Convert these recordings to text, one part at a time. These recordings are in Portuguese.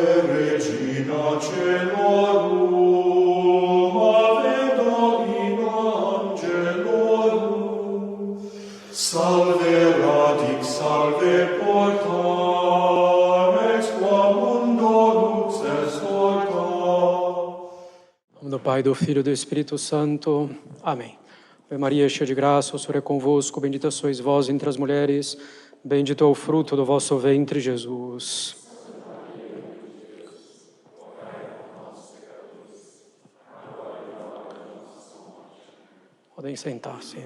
Regina Celorum, Ave Domina Angelorum, salve radix, salve porta, ex qua mundo lux est orta. Em nome do Pai, do Filho e do Espírito Santo. Amém. Ave Maria, cheia de graça, o Senhor é convosco, bendita sois vós entre as mulheres, bendito é o fruto do vosso ventre, Jesus. Podem sentar-se.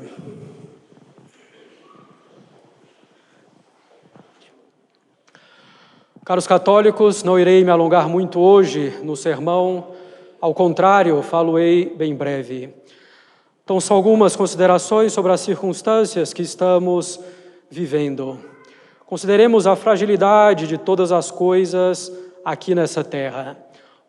Caros católicos, não irei me alongar muito hoje no sermão, ao contrário, falo-ei bem breve. Então, são algumas considerações sobre as circunstâncias que estamos vivendo. Consideremos a fragilidade de todas as coisas aqui nessa terra.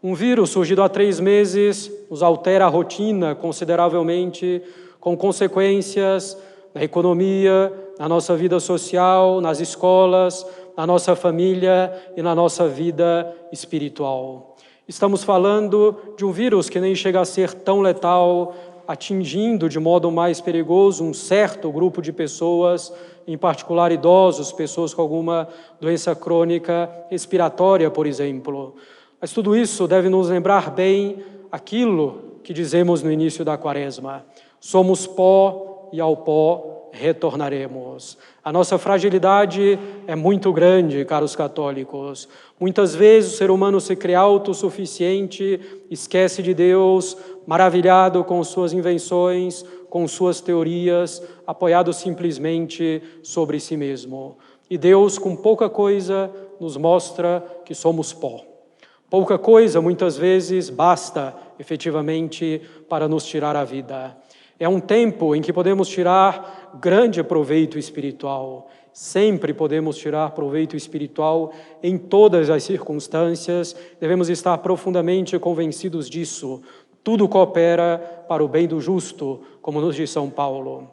Um vírus surgido há 3 meses nos altera a rotina consideravelmente, com consequências na economia, na nossa vida social, nas escolas, na nossa família e na nossa vida espiritual. Estamos falando de um vírus que nem chega a ser tão letal, atingindo de modo mais perigoso um certo grupo de pessoas, em particular idosos, pessoas com alguma doença crônica respiratória, por exemplo. Mas tudo isso deve nos lembrar bem aquilo que dizemos no início da Quaresma. Somos pó e ao pó retornaremos. A nossa fragilidade é muito grande, caros católicos. Muitas vezes o ser humano se crê autossuficiente, esquece de Deus, maravilhado com suas invenções, com suas teorias, apoiado simplesmente sobre si mesmo. E Deus, com pouca coisa, nos mostra que somos pó. Pouca coisa, muitas vezes, basta, efetivamente, para nos tirar a vida. É um tempo em que podemos tirar grande proveito espiritual. Sempre podemos tirar proveito espiritual em todas as circunstâncias. Devemos estar profundamente convencidos disso. Tudo coopera para o bem do justo, como nos diz São Paulo.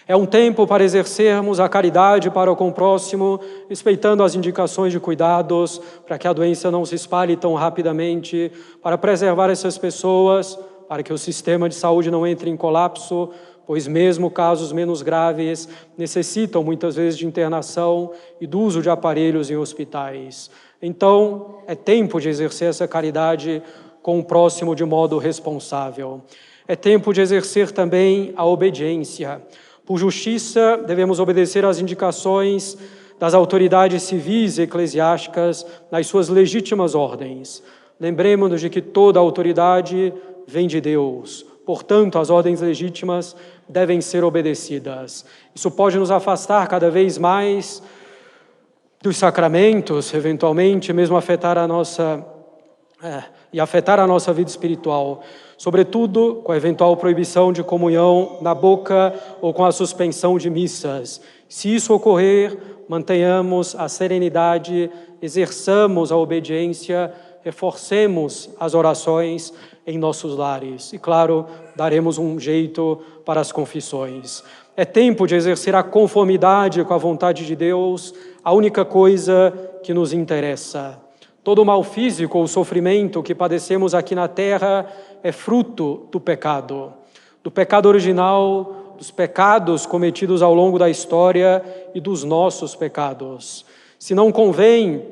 É um tempo para exercermos a caridade para com o próximo, respeitando as indicações de cuidados, para que a doença não se espalhe tão rapidamente, para preservar essas pessoas, para que o sistema de saúde não entre em colapso, pois mesmo casos menos graves necessitam muitas vezes de internação e do uso de aparelhos em hospitais. Então, é tempo de exercer essa caridade com o próximo de modo responsável. É tempo de exercer também a obediência. Por justiça, devemos obedecer às indicações das autoridades civis e eclesiásticas nas suas legítimas ordens. Lembremos-nos de que toda autoridade vem de Deus. Portanto, as ordens legítimas devem ser obedecidas. Isso pode nos afastar cada vez mais dos sacramentos, eventualmente, mesmo afetar a nossa vida espiritual, sobretudo com a eventual proibição de comunhão na boca ou com a suspensão de missas. Se isso ocorrer, mantenhamos a serenidade, exerçamos a obediência, reforcemos as orações em nossos lares. E, claro, daremos um jeito para as confissões. É tempo de exercer a conformidade com a vontade de Deus, a única coisa que nos interessa. Todo o mal físico ou sofrimento que padecemos aqui na terra é fruto do pecado original, dos pecados cometidos ao longo da história e dos nossos pecados. Se não convém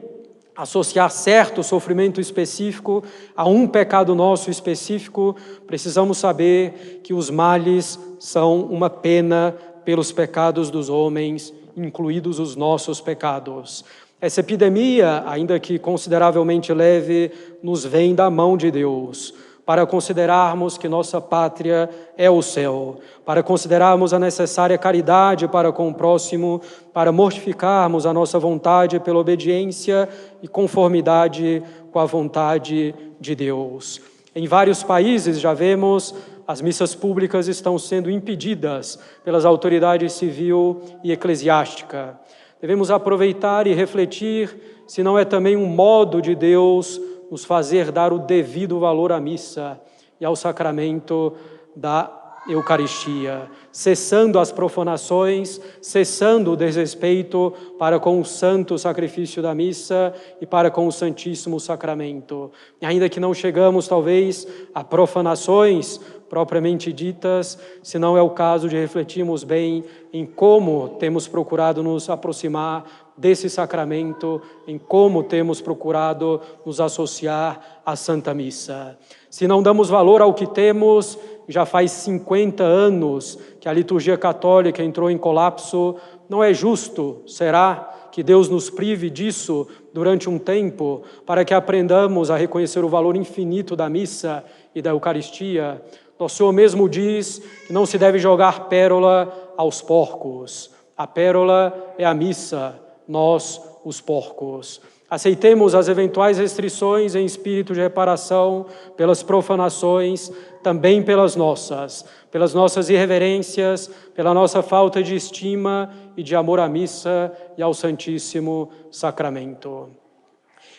associar certo sofrimento específico a um pecado nosso específico, precisamos saber que os males são uma pena pelos pecados dos homens, incluídos os nossos pecados. Essa epidemia, ainda que consideravelmente leve, nos vem da mão de Deus, para considerarmos que nossa pátria é o céu, para considerarmos a necessária caridade para com o próximo, para mortificarmos a nossa vontade pela obediência e conformidade com a vontade de Deus. Em vários países já vemos as missas públicas estão sendo impedidas pelas autoridades civil e eclesiástica. Devemos aproveitar e refletir se não é também um modo de Deus nos fazer dar o devido valor à missa e ao sacramento da Eucaristia, cessando as profanações, cessando o desrespeito para com o santo sacrifício da missa e para com o Santíssimo Sacramento. E ainda que não chegamos, talvez, a profanações propriamente ditas, se não é o caso de refletirmos bem em como temos procurado nos aproximar desse sacramento, em como temos procurado nos associar à Santa Missa. Se não damos valor ao que temos, já faz 50 anos que a liturgia católica entrou em colapso, não é justo, será, que Deus nos prive disso durante um tempo, para que aprendamos a reconhecer o valor infinito da missa e da Eucaristia? Nosso Senhor mesmo diz que não se deve jogar pérola aos porcos. A pérola é a missa, nós, os porcos. Aceitemos as eventuais restrições em espírito de reparação pelas profanações, também pelas nossas irreverências, pela nossa falta de estima e de amor à missa e ao Santíssimo Sacramento.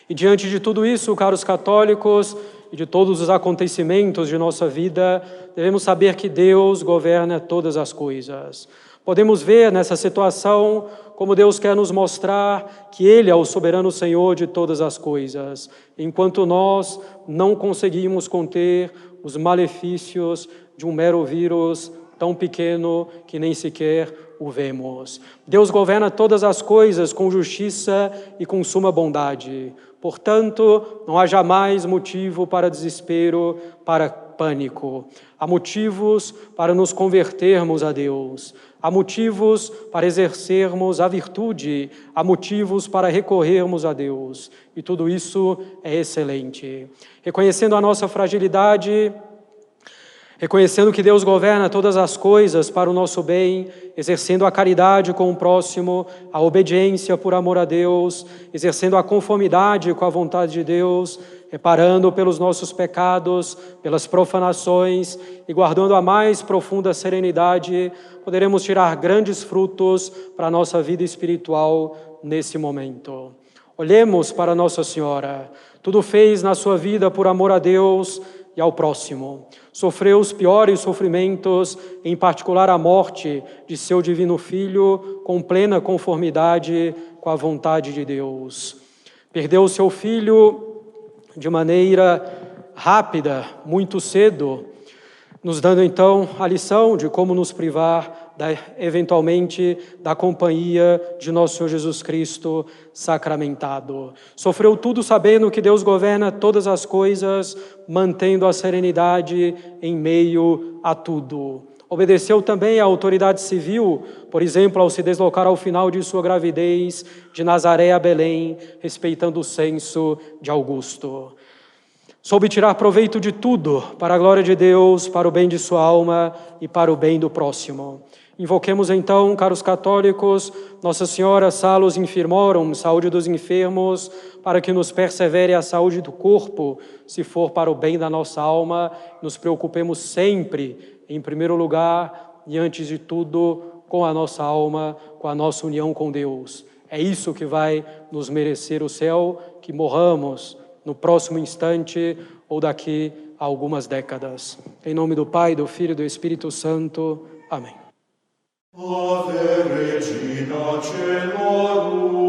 E diante de tudo isso, caros católicos, e de todos os acontecimentos de nossa vida, devemos saber que Deus governa todas as coisas. Podemos ver nessa situação como Deus quer nos mostrar que Ele é o soberano Senhor de todas as coisas, enquanto nós não conseguimos conter os malefícios de um mero vírus tão pequeno que nem sequer o vemos. Deus governa todas as coisas com justiça e com suma bondade. Portanto, não há jamais motivo para desespero, para pânico. Há motivos para nos convertermos a Deus. Há motivos para exercermos a virtude. Há motivos para recorrermos a Deus. E tudo isso é excelente. Reconhecendo a nossa fragilidade, reconhecendo que Deus governa todas as coisas para o nosso bem, exercendo a caridade com o próximo, a obediência por amor a Deus, exercendo a conformidade com a vontade de Deus, reparando pelos nossos pecados, pelas profanações e guardando a mais profunda serenidade, poderemos tirar grandes frutos para a nossa vida espiritual nesse momento. Olhemos para Nossa Senhora. Tudo fez na sua vida por amor a Deus e ao próximo. Sofreu os piores sofrimentos, em particular a morte de seu divino Filho, com plena conformidade com a vontade de Deus. Perdeu seu Filho de maneira rápida, muito cedo, nos dando então a lição de como nos privar eventualmente da companhia de nosso Senhor Jesus Cristo sacramentado. Sofreu tudo sabendo que Deus governa todas as coisas, mantendo a serenidade em meio a tudo. Obedeceu também à autoridade civil, por exemplo, ao se deslocar ao final de sua gravidez de Nazaré a Belém, respeitando o censo de Augusto. Soube tirar proveito de tudo para a glória de Deus, para o bem de sua alma e para o bem do próximo. Invoquemos então, caros católicos, Nossa Senhora Salus Infirmorum, saúde dos enfermos, para que nos persevere a saúde do corpo, se for para o bem da nossa alma. Nos preocupemos sempre, em primeiro lugar e antes de tudo, com a nossa alma, com a nossa união com Deus. É isso que vai nos merecer o céu, que morramos no próximo instante ou daqui a algumas décadas. Em nome do Pai, do Filho e do Espírito Santo. Amém. Ave Regina Caelorum,